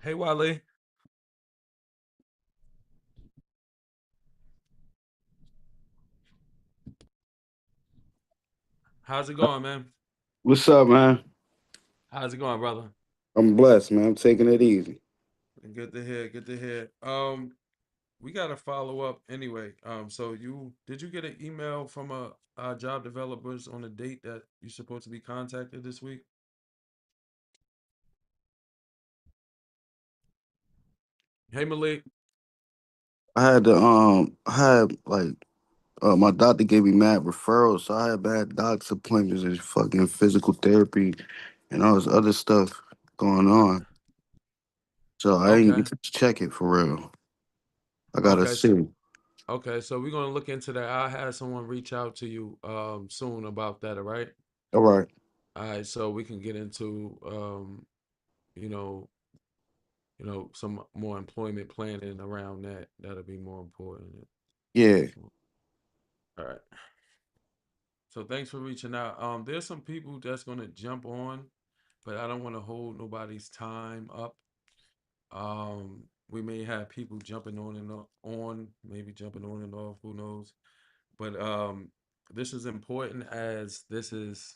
Hey Wale, how's it going, man? What's up, man? How's it going, brother? I'm blessed, man. I'm taking it easy. Good to hear. Good to hear. We gotta follow up anyway. So you did you get an email from job developers on a date that you're supposed to be contacted this week? Hey Malik. I had like my doctor gave me mad referrals, so I had bad doctor's appointments and fucking physical therapy and all this other stuff going on. So I ain't Okay. get to check it for real. I gotta Okay. So see. okay. So we're gonna look into that. I had someone reach out to you soon about that. All right. All right. All right. So we can get into you know some more employment planning around that. That'll be more important. Yeah. All right. So thanks for reaching out. There's some people that's gonna jump on, but I don't want to hold nobody's time up. We may have people jumping on and on, maybe jumping on and off, who knows? But this is important as this is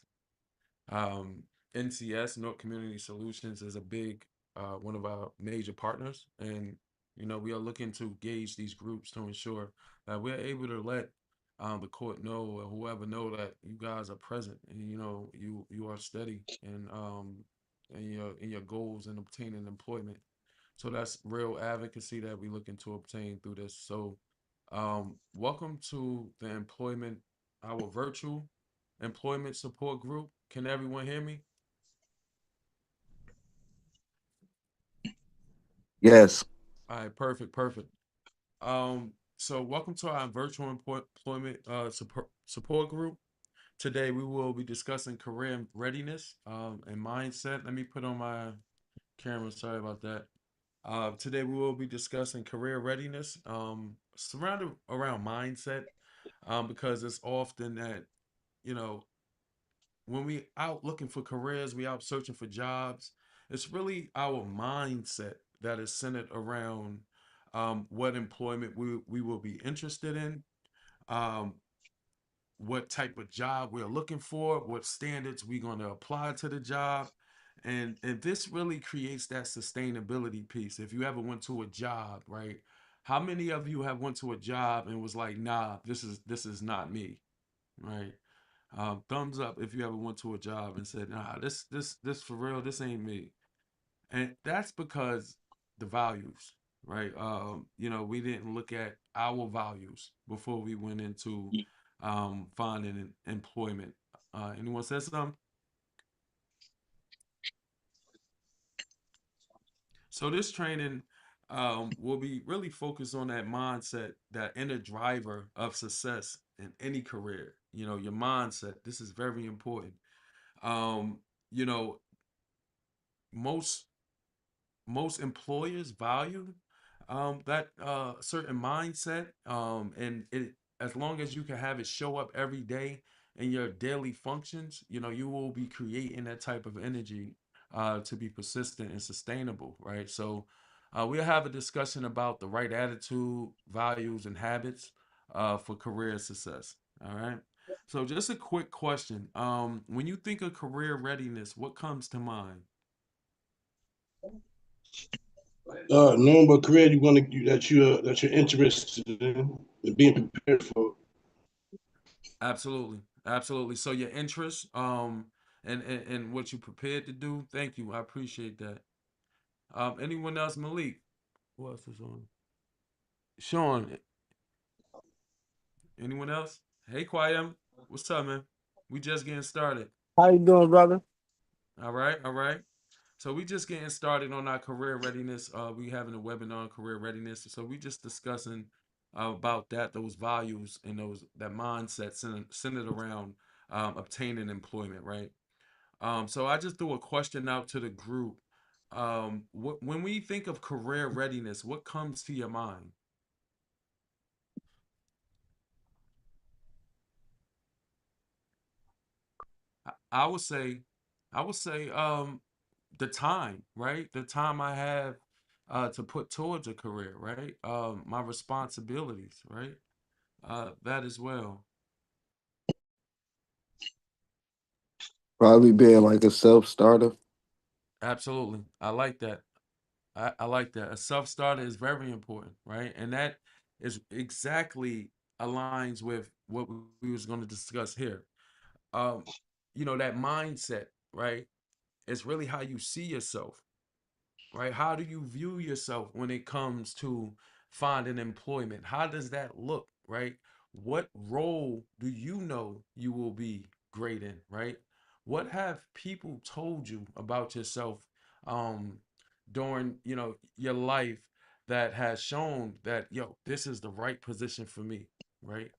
NCS, North Community Solutions, is a big one of our major partners, and we are looking to gauge these groups to ensure that we're able to let the court know or whoever know that you guys are present and you are steady in your goals and obtaining employment. So that's real advocacy that we're looking to obtain through this. So, welcome to the our virtual employment support group. Can everyone hear me? Yes. All right, perfect, perfect. So welcome to our virtual employment support group. Today we will be discussing career readiness and mindset. Let me put on my camera. Sorry about that. Today we will be discussing career readiness, surrounded around mindset, because it's often that you know when we out looking for careers, we out searching for jobs. It's really our mindset that is centered around what employment we will be interested in, um, what type of job we're looking for, what standards we're going to apply to the job. And this really creates that sustainability piece. If you ever went to a job, right? How many of you have went to a job and was like, nah, this is not me, right? Thumbs up if you ever went to a job and said, nah, this for real, this ain't me. And that's because the values, right? We didn't look at our values before we went into finding employment. Anyone said something? So this training will be really focused on that mindset, that inner driver of success in any career. Your mindset. This is very important. Um, you know, most most employers value that certain mindset, and it as long as you can have it show up every day in your daily functions, you will be creating that type of energy to be persistent and sustainable, right? So we'll have a discussion about the right attitude, values, and habits for career success. All right. So just a quick question. When you think of career readiness, what comes to mind? Knowing what career you want to that you're interested in and being prepared for. Absolutely. Absolutely. So your interests, and what you prepared to do. Thank you. I appreciate that. Anyone else? Malik. Who else is on? Sean. Anyone else? Hey, Quayam. What's up, man? We just getting started. How you doing, brother? All right. All right. So we just getting started on our career readiness. We having a webinar on career readiness. So we just discussing about those values and that mindset centered around obtaining employment, right? So I just threw a question out to the group. When we think of career readiness, what comes to your mind? I would say, I would say, the time, right? The time I have. to put towards a career, right? My responsibilities, right? That as well. Probably being like a self starter. Absolutely. I like that. I like that. A self-starter is very important, right? And that is exactly aligns with what we was going to discuss here. Um, that mindset, right? It's really how you see yourself, right? How do you view yourself when it comes to finding employment? How does that look, right? What role do you know you will be great in, right? What have people told you about yourself um during, your life that has shown that, yo, this is the right position for me, right?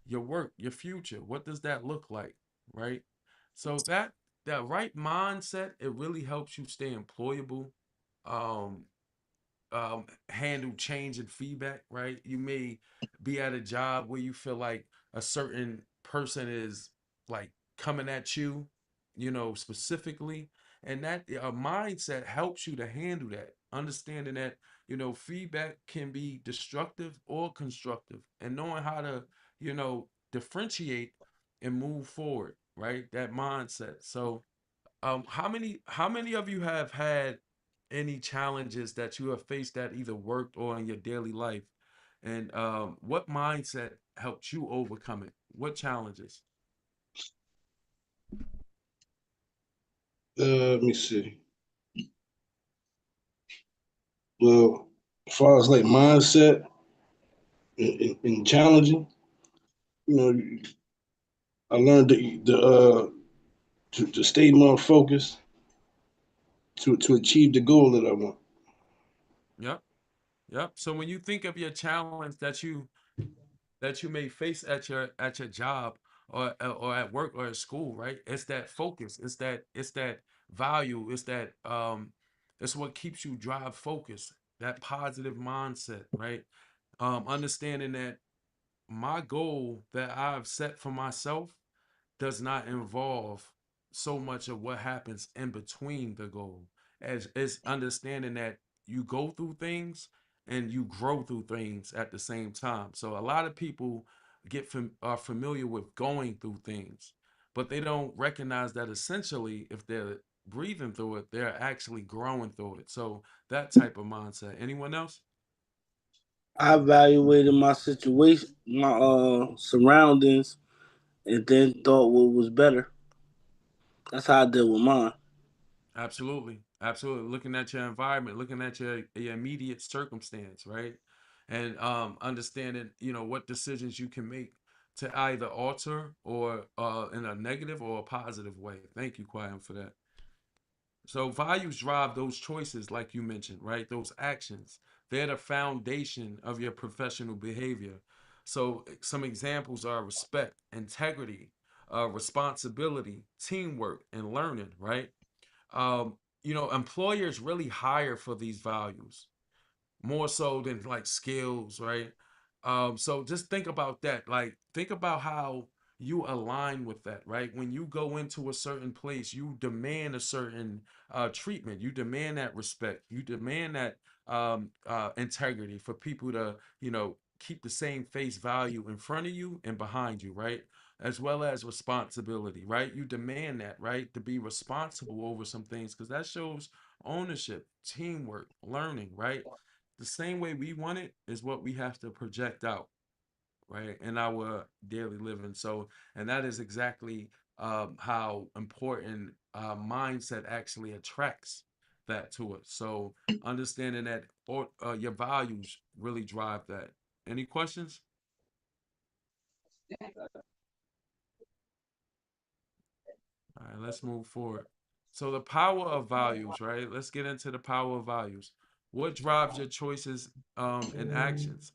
Your work, your future, what does that look like, right? So that right mindset, it really helps you stay employable, um, handle change and feedback, right? You may be at a job where you feel like a certain person is like coming at you, specifically, and that mindset helps you to handle that, understanding that feedback can be destructive or constructive, and knowing how to differentiate and move forward, right? That mindset. So how many of you have had any challenges that you have faced that either worked or in your daily life? And what mindset helped you overcome it? What challenges? Let me see. Well, as far as like mindset and challenging, you know, I learned to stay more focused to achieve the goal that I want. Yep, yep. So when you think of your challenge that you may face at your job or at work or at school, right? It's that focus. It's that value. It's what keeps you drive focus. That positive mindset, right? Understanding that my goal that I've set for myself does not involve so much of what happens in between the goal, as is understanding that you go through things and you grow through things at the same time. So a lot of people are familiar with going through things, but they don't recognize that essentially if they're breathing through it, they're actually growing through it. So that type of mindset. Anyone else? I evaluated my situation, my surroundings, and then thought what was better. That's how I deal with mine. Absolutely. Absolutely. Looking at your environment, looking at your immediate circumstance, right? And understanding, what decisions you can make to either alter or in a negative or a positive way. Thank you, Quayam, for that. So values drive those choices, like you mentioned, right? Those actions. They're the foundation of your professional behavior. So some examples are respect, integrity, responsibility, teamwork, and learning, right? Employers really hire for these values more so than like skills, right? So just think about that. Like, think about how you align with that, right? When you go into a certain place, you demand a certain treatment, you demand that respect, you demand that integrity for people to, keep the same face value in front of you and behind you, right? As well as responsibility, right? You demand that, right? To be responsible over some things because that shows ownership, teamwork, learning, right? The same way we want it is what we have to project out, right, in our daily living. So, and that is exactly how important mindset actually attracts that to us. So, understanding that your values really drive that. Any questions? All right, let's move forward. So, the power of values, right? Let's get into the power of values. What drives your choices and actions?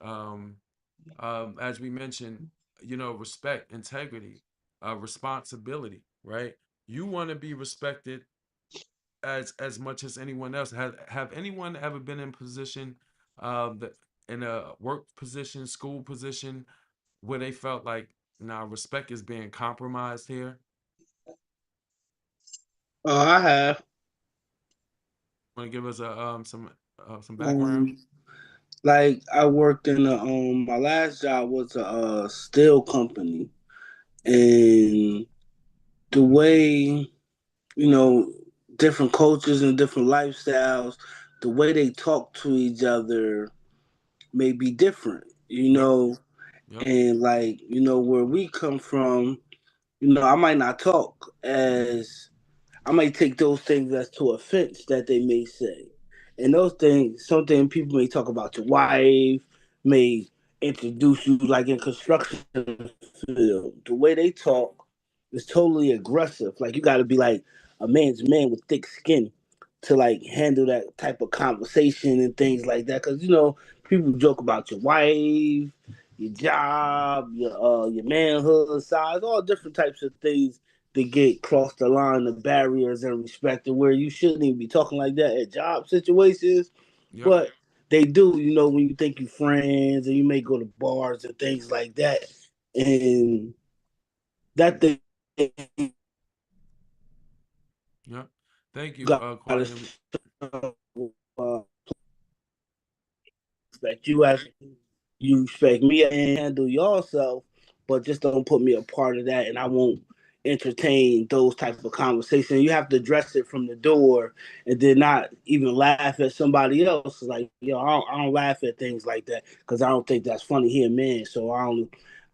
As we mentioned, respect, integrity, responsibility, right? You want to be respected as much as anyone else. Have anyone ever been in position, that in a work position, school position, where they felt like, now respect is being compromised here? I have. Want to give us some some background? Like I worked in a my last job was a steel company, and the way you know different cultures and different lifestyles, the way they talk to each other may be different. Yep. Yep. And like where we come from, I might not talk as I might take those things as to offense that they may say. And those things, something people may talk about your wife, may introduce you like in construction field. The way they talk is totally aggressive. Like you gotta be like a man's man with thick skin to like handle that type of conversation and things like that. Cause people joke about your wife, your job, your manhood size, all different types of things to get cross the line of barriers and respect, and where you shouldn't even be talking like that at job situations. Yep. But they do, when you think you friends and you may go to bars and things like that. And that thing you Yep. Thank you, gotta Qualia. uh, respect you as you respect me and handle yourself, but just don't put me a part of that, and I won't entertain those type of conversations. You have to address it from the door, and then not even laugh at somebody else. Like I don't laugh at things like that because I don't think that's funny. He a man, so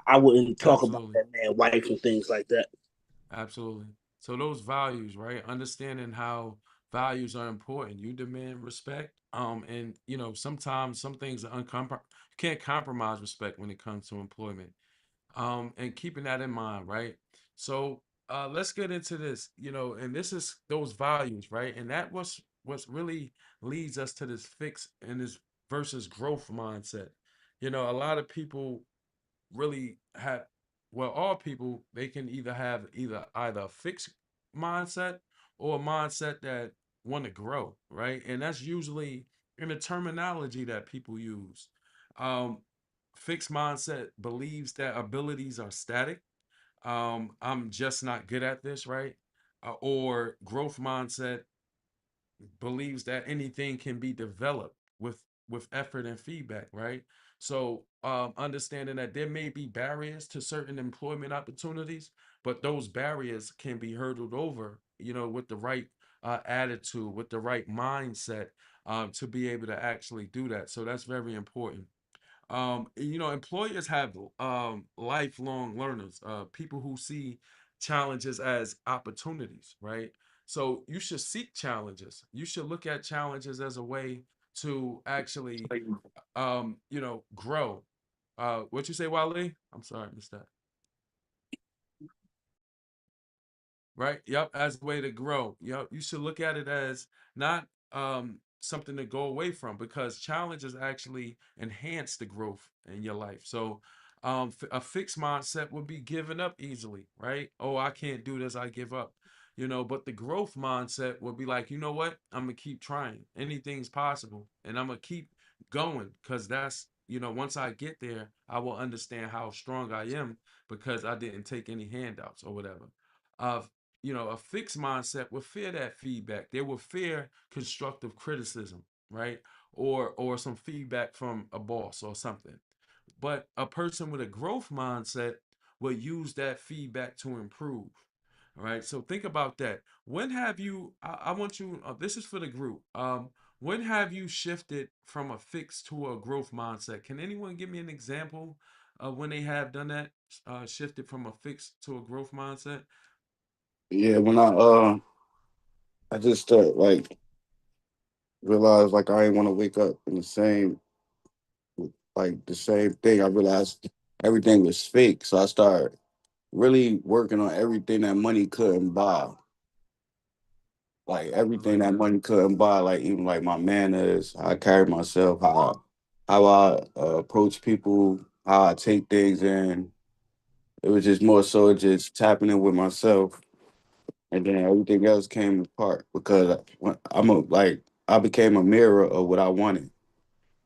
I wouldn't talk about Absolutely. that man wife and things like that. Absolutely. So those values, right? Understanding how values are important. You demand respect. And sometimes some things are you can't compromise respect when it comes to employment. And keeping that in mind, right? So let's get into this, and this is those values, right? And that was what's really leads us to this fix and this versus growth mindset. A lot of people really have, well, all people, they can either have either a fixed mindset or a mindset that want to grow, right? And that's usually in the terminology that people use. um Fixed mindset believes that abilities are static. I'm just not good at this, right? Or growth mindset believes that anything can be developed with effort and feedback, right? So understanding that there may be barriers to certain employment opportunities, but those barriers can be hurdled over, with the right attitude, with the right mindset, to be able to actually do that. So that's very important. Employers have lifelong learners, people who see challenges as opportunities, right? So you should seek challenges. You should look at challenges as a way to actually grow. What you say, Wale? I'm sorry, I missed that. Right? Yep, as a way to grow. Yep, you should look at it as not something to go away from, because challenges actually enhance the growth in your life. So a fixed mindset would be giving up easily, right? Oh, I can't do this, I give up. But the growth mindset would be like, you know what? I'm gonna keep trying. Anything's possible, and I'm gonna keep going, because that's, once I get there, I will understand how strong I am because I didn't take any handouts or whatever. Uh, a fixed mindset will fear that feedback. They will fear constructive criticism, right? Or some feedback from a boss or something. But a person with a growth mindset will use that feedback to improve. All right. So think about that. When have you, I want you, this is for the group. When have you shifted from a fixed to a growth mindset? Can anyone give me an example of when they have done that, shifted from a fixed to a growth mindset? Yeah, when I just like realized like I didn't want to wake up in the same thing. I realized everything was fake, so I started really working on everything that money couldn't buy. Like I everything like that that. money couldn't buy, like even like my manners, how I carry myself, how I approach people, how I take things in. It was just more so just tapping in with myself, and then everything else came apart because I became a mirror of what I wanted.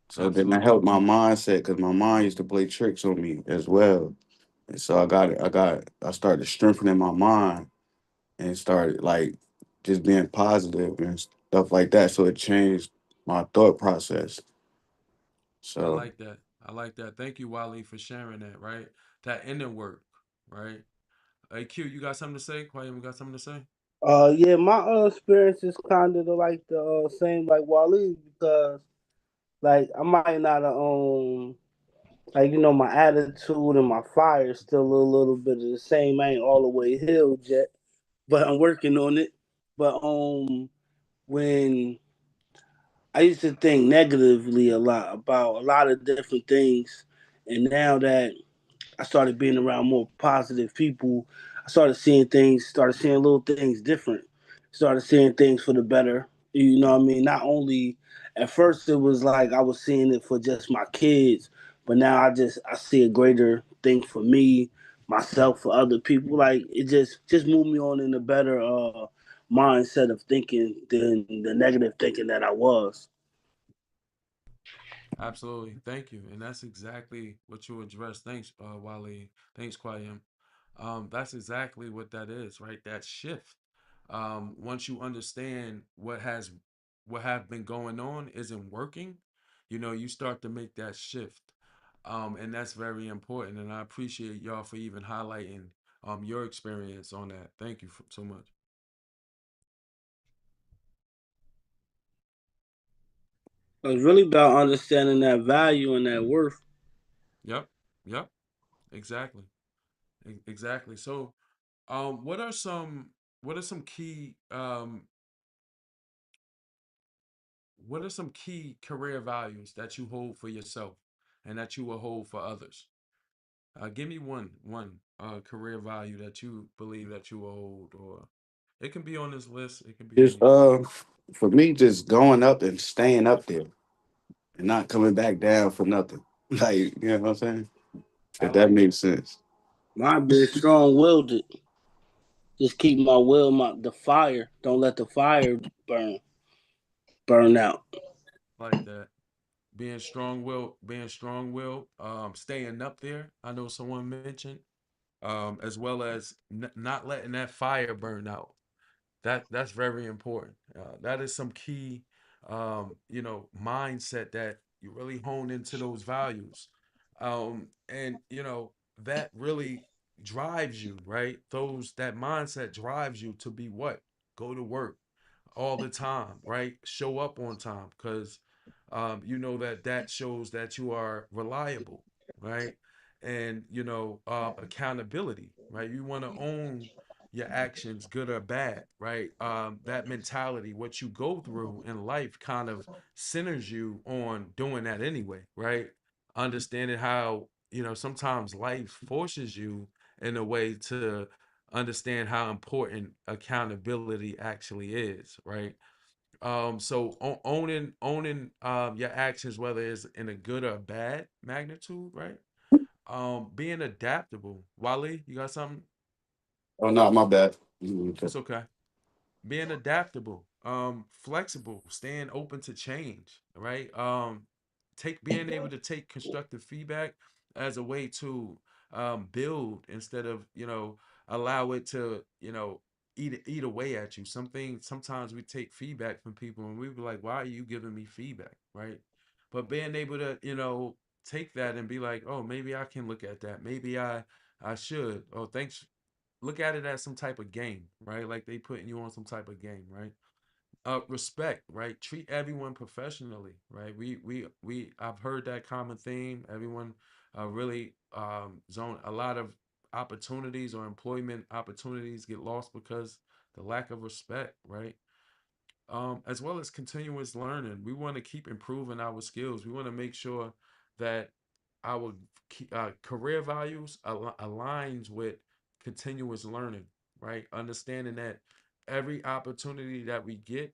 So then that Absolutely. helped my mindset because my mind used to play tricks on me as well. And so I started strengthening my mind and started like just being positive and stuff like that. So it changed my thought process. I So like that. I like that. Thank you, Wally, for sharing that, right? That inner work, right? Hey, Q, you got something to say? Quayam, you got something to say? Yeah, my experience is kind of like the same like Waleed because like I might not like my attitude and my fire is still a little bit of the same. I ain't all the way healed yet, but I'm working on it. But when I used to think negatively a lot about a lot of different things, and now that I started being around more positive people, I started seeing little things different, started seeing things for the better. You know what I mean? Not only at first it was like I was seeing it for just my kids, but now I see a greater thing for me, myself, for other people. Like it just moved me on in a better mindset of thinking than the negative thinking that I was. Absolutely. Thank you. And that's exactly what you addressed. Thanks, Wally. Thanks, Quayam. That's exactly what that is, right? That shift. Once you understand what have been going on isn't working, you start to make that shift. And that's very important. And I appreciate y'all for even highlighting your experience on that. Thank you so much. It's really about understanding that value and that worth. Yep. Yep. Exactly. Exactly. So, what are some key what are some key career values that you hold for yourself and that you will hold for others? Give me one career value that you believe that you will hold, or it can be on this list. It can be just anything. for me, just going up and staying up there and not coming back down for nothing. Like, you know what I'm saying? I If that like makes that. sense. Mine being strong willed it. Just keep my will, the fire. Don't let the fire burn out. Like that. Being strong will, staying up there. I know someone mentioned, as well as not letting that fire burn out. That's very important. That is some key, mindset that you really hone into those values, and that really drives you, right? That mindset drives you to be what? Go to work all the time, right? Show up on time because you know that shows that you are reliable, right? And accountability, right? You want to own your actions, good or bad, right? That mentality, what you go through in life, kind of centers you on doing that anyway, right? Understanding how sometimes life forces you in a way to understand how important accountability actually is, right? So owning your actions, whether it's in a good or bad magnitude, right? Being adaptable. Wally, you got something? Oh no, my bad. It's okay. Being adaptable, flexible, staying open to change, right? Take being able to take constructive feedback as a way to build instead of allow it to eat away at you. Sometimes we take feedback from people and we be like, why are you giving me feedback, right? But being able to take that and be like, oh, maybe I can look at that, maybe I should. Oh, thanks. Look at it as some type of game, right? Like they putting you on some type of game, right? Respect, right? Treat everyone professionally, right? We I've heard that common theme. Everyone really zone a lot of opportunities or employment opportunities get lost because the lack of respect, right? As well as continuous learning. We want to keep improving our skills. We want to make sure that our career values aligns with continuous learning, right? Understanding that every opportunity that we get,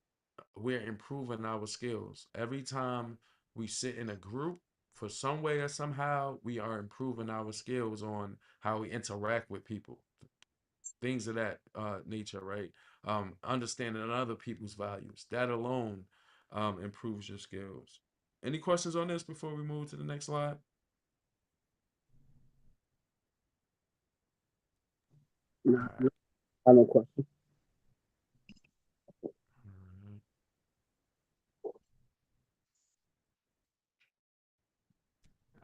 we're improving our skills. Every time we sit in a group, for some way or somehow, we are improving our skills on how we interact with people, things of that nature, right? Understanding other people's values. That alone improves your skills. Any questions on this before we move to the next slide? All Nah, right. no question. All right.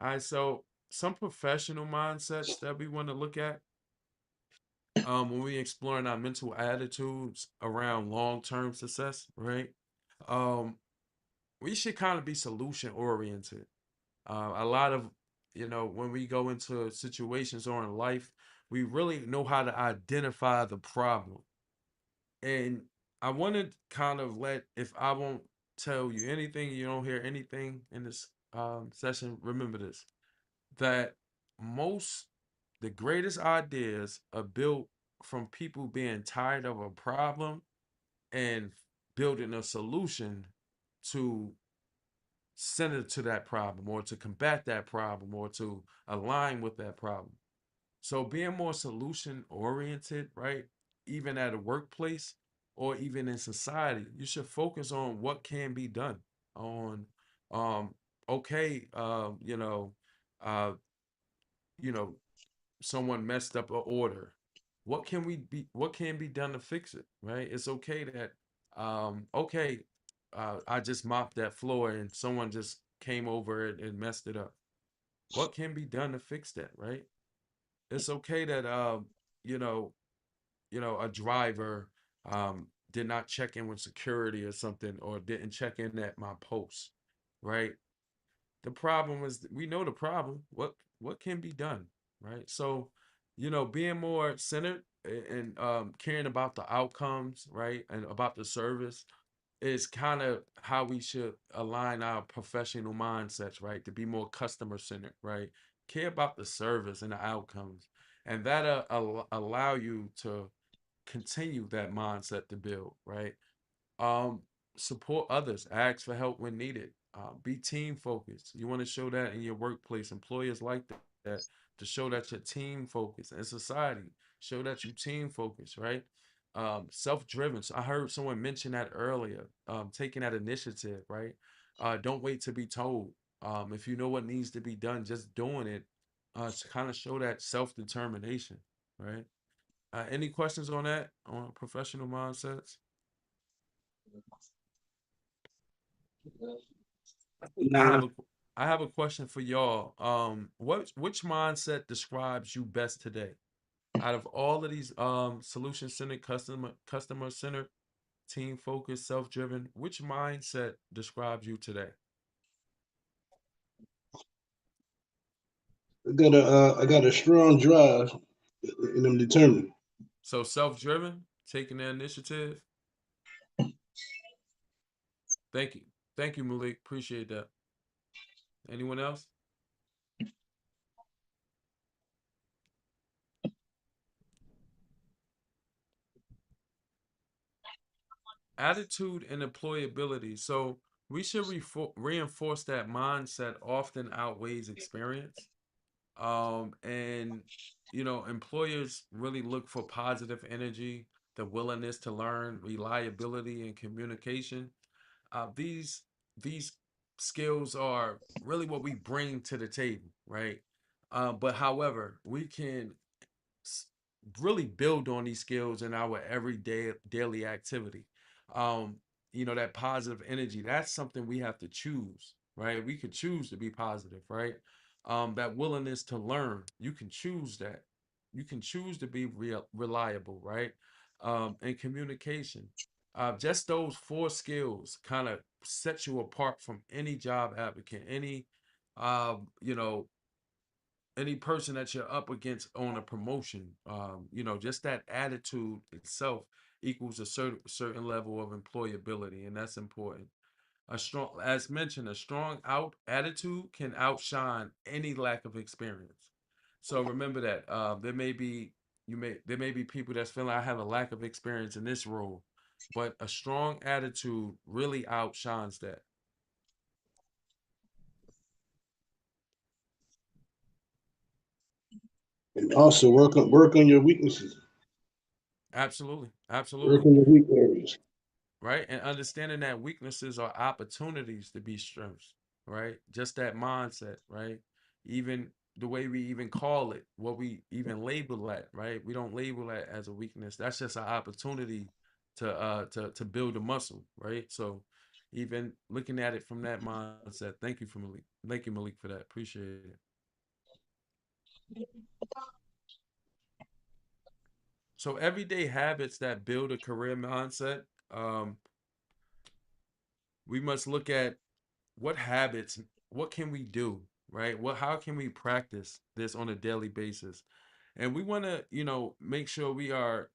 All right, so some professional mindsets that we want to look at when we exploring our mental attitudes around long-term success, right? Um, we should kind of be solution oriented. A lot of, when we go into situations or in life, we really know how to identify the problem. And I want to kind of if I won't tell you anything, you don't hear anything in this session, remember this, that most, the greatest ideas are built from people being tired of a problem and building a solution to center to that problem or to combat that problem or to align with that problem. So being more solution oriented, right? Even at a workplace or even in society, you should focus on what can be done. On okay, uh, you know, someone messed up a order. What can be done to fix it, right? It's okay that okay, I just mopped that floor and someone just came over and messed it up. What can be done to fix that, right? It's okay that you know, a driver did not check in with security or something or didn't check in at my post, right? The problem is we know the problem. What can be done, right? So, being more centered and caring about the outcomes, right, and about the service is kind of how we should align our professional mindsets, right? To be more customer centered, right? Care about the service and the outcomes, and that allow you to continue that mindset to build, right? um Support others, ask for help when needed, be team focused. You want to show that in your workplace. Employers like that, to show that you're team focused. In society, show that you team focused, right? Self-driven. So I heard someone mention that earlier, taking that initiative, right? Don't wait to be told. If you know what needs to be done, just doing it, to kind of show that self-determination, right? Any questions on that, on professional mindsets? I Nah, have a I have a question for y'all. Which mindset describes you best today? Out of all of these solution centered, customer centered, team focused, self driven, which mindset describes you today? I got a strong drive, and I'm determined. So self driven, taking the initiative. Thank you, Malik. Appreciate that. Anyone else? Attitude and employability. So we should reinforce that mindset often outweighs experience. And employers really look for positive energy, the willingness to learn, reliability, and communication. These skills are really what we bring to the table, right? But however, we can s- really build on these skills in our everyday daily activity. Um, that positive energy, that's something we have to choose, right? We could choose to be positive, right? That willingness to learn, you can choose that. You can choose to be reliable, right? And communication. Just those four skills kind of set you apart from any job applicant, you know, any person that you're up against on a promotion. Just that attitude itself equals a certain level of employability, and that's important. As mentioned, a strong out attitude can outshine any lack of experience. So remember that there may be people that's feeling I have a lack of experience in this role, but a strong attitude really outshines that. And also work on your weaknesses. Absolutely, Work absolutely. on your weak areas. Right? And understanding that weaknesses are opportunities to be strengths, right? Just that mindset, right? Even the way we even call it, what we even label that, right? We don't label that as a weakness. That's just an opportunity to build a muscle, right? So even looking at it from that mindset. Thank you for Malik. Thank you, Malik, for that. Appreciate it. So everyday habits that build a career mindset. We must look at what habits, what can we do, right? How can we practice this on a daily basis? And we want to, make sure we are,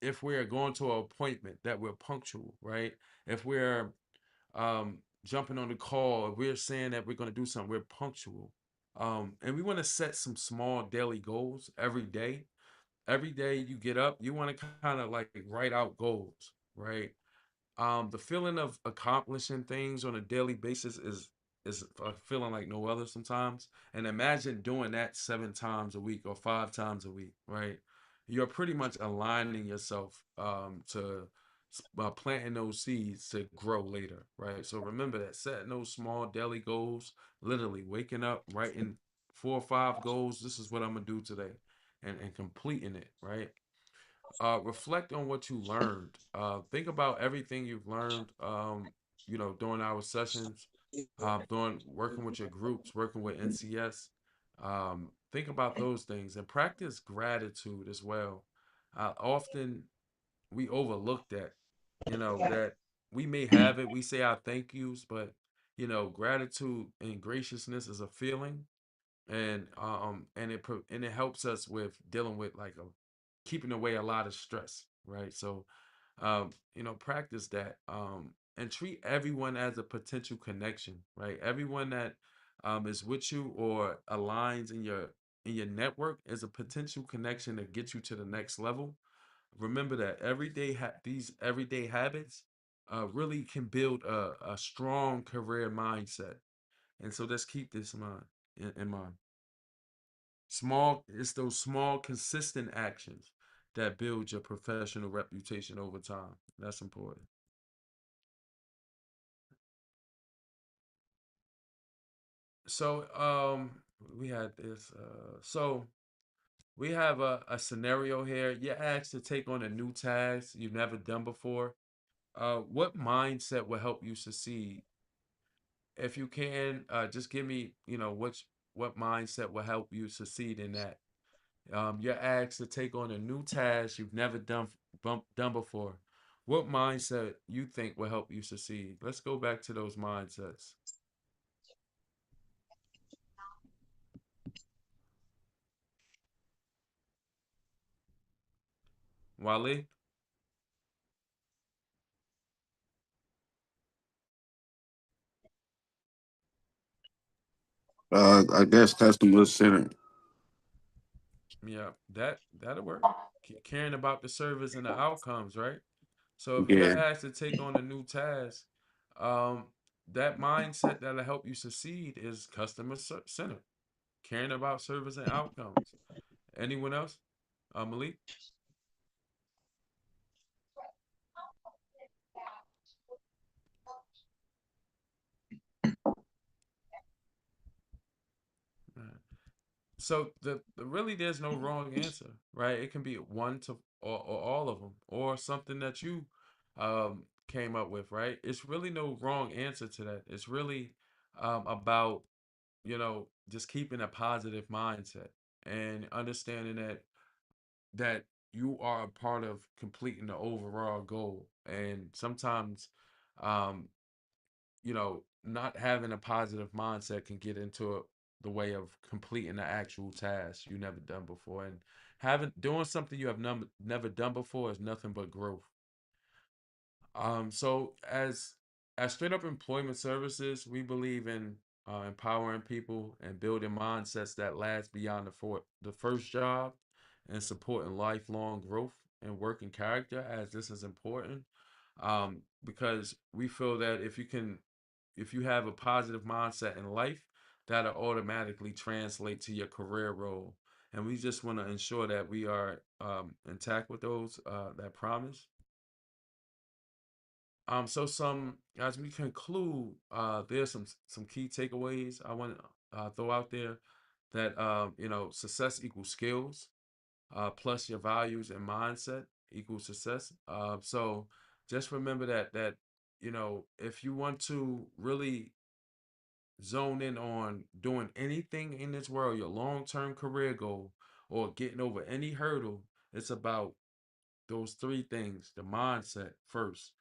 if we're going to an appointment, that we're punctual, right? If we're jumping on the call, if we're saying that we're going to do something, we're punctual. And we want to set some small daily goals every day. Every day you get up, you want to kind of like write out goals, right? The feeling of accomplishing things on a daily basis is a feeling like no other sometimes. And imagine doing that 7 times a week or 5 times a week, right? You're pretty much aligning yourself to planting those seeds to grow later, right? So remember that setting those small daily goals, literally waking up, writing 4 or 5 goals. This is what I'm gonna do today, and completing it, right? Reflect on what you learned. Think about everything you've learned, during our sessions, doing working with your groups, working with NCS. Think about those things and practice gratitude as well. Often we overlook that, that we may have it. We say our thank yous, but gratitude and graciousness is a feeling, and it helps us with dealing with like a keeping away a lot of stress, right? So practice that, and treat everyone as a potential connection, right? Everyone that is with you or aligns in your network is a potential connection to get you to the next level. Remember that these everyday habits really can build a strong career mindset, and so let's keep this in mind. It's those small, consistent actions that build your professional reputation over time. That's important. So, we had this. So we have a scenario here. You're asked to take on a new task you've never done before. What mindset will help you succeed? If you can, just give me, what mindset will help you succeed in that. You're asked to take on a new task you've never done before. What mindset you think will help you succeed? Let's go back to those mindsets. Wale? I guess customer centered. Yeah, that'll work. Caring about the service and the outcomes, right? So if you're Yeah. asked to take on a new task, um, that mindset that'll help you succeed is centered, caring about service and outcomes. Anyone else? Malik? Right. So really there's no wrong answer, right? It can be one to or all of them, or something that you came up with, right? It's really no wrong answer to that. It's really about just keeping a positive mindset and understanding that you are a part of completing the overall goal. And sometimes, um, not having a positive mindset can get into the way of completing the actual task you never done before. And having doing something you have never done before is nothing but growth. So as straight up employment services, we believe in empowering people and building mindsets that last beyond the first job, and supporting lifelong growth and working character, as this is important. Because we feel that if you have a positive mindset in life, that'll automatically translate to your career role. And we just want to ensure that we are intact with those that promise. So some as we conclude, there's some key takeaways I want to throw out there, that success equals skills, plus your values and mindset equals success. So just remember that if you want to really zone in on doing anything in this world, your long-term career goal or getting over any hurdle, it's about those three things: the mindset first,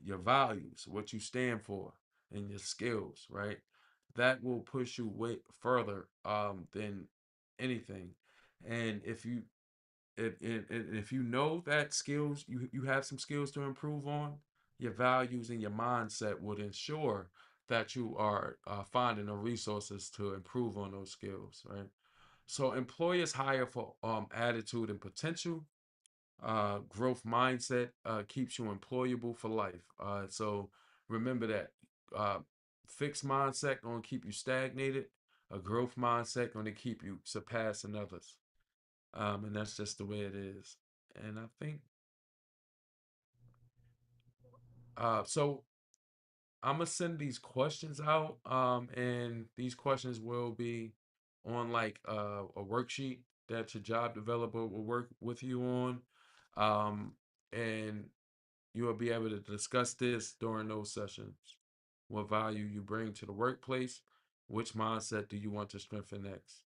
your values, what you stand for, and your skills, right? That will push you way further than anything. And if you know that skills, you have some skills to improve on, your values and your mindset would ensure that you are finding the resources to improve on those skills, right? So employers hire for attitude and potential. Growth mindset keeps you employable for life. So remember that fixed mindset gonna keep you stagnated. A growth mindset gonna keep you surpassing others. And that's just the way it is. And I think so I'm gonna send these questions out, and these questions will be on like a worksheet that your job developer will work with you on, and you will be able to discuss this during those sessions. What value you bring to the workplace? Which mindset do you want to strengthen next?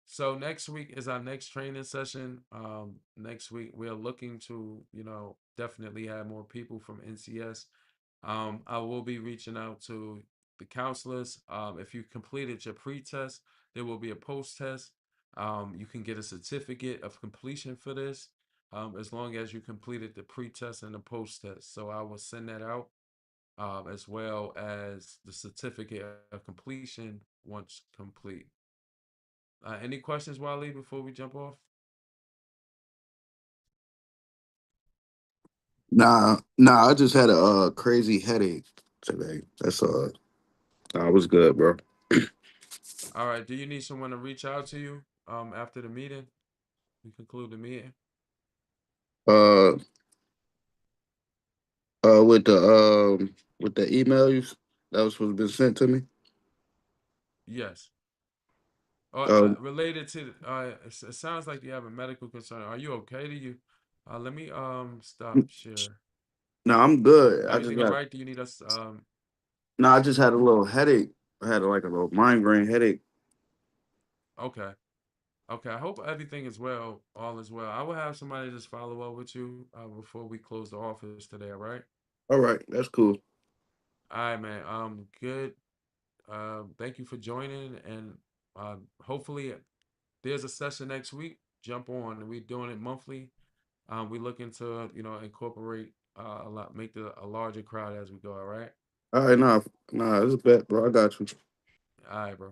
So next week is our next training session. Next week we're looking to, definitely have more people from NCS. I will be reaching out to the counselors. If you completed your pre-test, there will be a post-test. You can get a certificate of completion for this, as long as you completed the pre-test and the post-test. So I will send that out, as well as the certificate of completion once complete. Any questions, Wally, before we jump off? Nah, I just had a crazy headache today. That's all. I was good, bro. All right. Do you need someone to reach out to you after the meeting? We conclude the meeting. Uh, with the email that was supposed to be sent to me. Yes. Um, Related to it sounds like you have a medical concern. Are you okay? Do you? Let me stop share. no, I'm good. I just Everything all got right? Do you need us? no. I just had a little headache. I had like a little migraine headache. Okay. Okay. I hope everything is well. All is well. I will have somebody just follow up with you before we close the office today. All right. All right, that's cool. All right, man. Good. Thank you for joining, and hopefully there's a session next week. Jump on. We're doing it monthly. We're looking to incorporate a lot, make a larger crowd as we go. All right. All right, nah, it's a bet, bro. I got you. All right, bro.